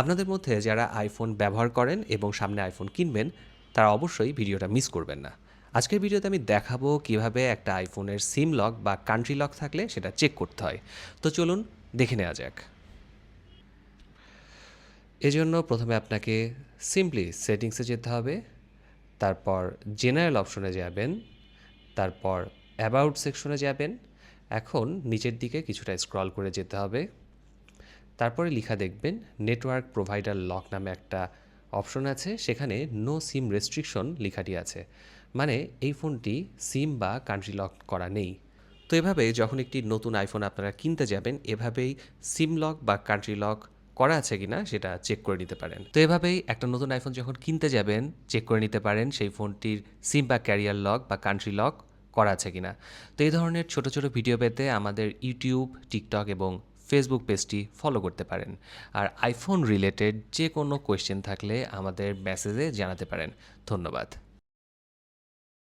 আপনাদের মধ্যে যারা আইফোন ব্যবহার করেন এবং সামনে আইফোন কিনবেন তারা অবশ্যই ভিডিওটা মিস করবেন না। আজকের ভিডিওতে আমি দেখাবো কিভাবে একটা আইফোনের সিম লক বা কান্ট্রি লক থাকলে সেটা চেক করতে হয়। তো চলুন দেখে নেওয়া যাক। এজন্য প্রথমে আপনাকে সিম্পলি সেটিংসে যেতে হবে, তারপর জেনারেল অপশনে যাবেন, তারপর অ্যাবাউট সেকশনে যাবেন। এখন নিচের দিকে কিছুটা স্ক্রল করে যেতে হবে, তারপরে লেখা দেখবেন নেটওয়ার্ক প্রোভাইডার লক নামে একটা অপশন আছে, সেখানে নো সিম রেস্ট্রিকশন লেখাটি আছে, মানে এই ফোনটি সিম বা কান্ট্রি লক করা নেই। তো এভাবে যখন একটি নতুন আইফোন আপনারা কিনতে যাবেন, এভাবেই সিম লক বা কান্ট্রি লক করা আছে কিনা সেটা চেক করে নিতে পারেন। তো এভাবেই একটা নতুন আইফোন যখন কিনতে যাবেন চেক করে নিতে পারেন সেই ফোনটির সিম বা ক্যারিয়ার লক বা কান্ট্রি লক করা আছে কিনা। তো এই ধরনের ছোট ছোট ভিডিও পেতে আমাদের ইউটিউব, টিকটক এবং ফেসবুক পেজটি ফলো করতে পারেন। আর আইফোন রিলেটেড যে কোনো কোয়েশ্চেন থাকলে আমাদের মেসেজে জানাতে পারেন। ধন্যবাদ।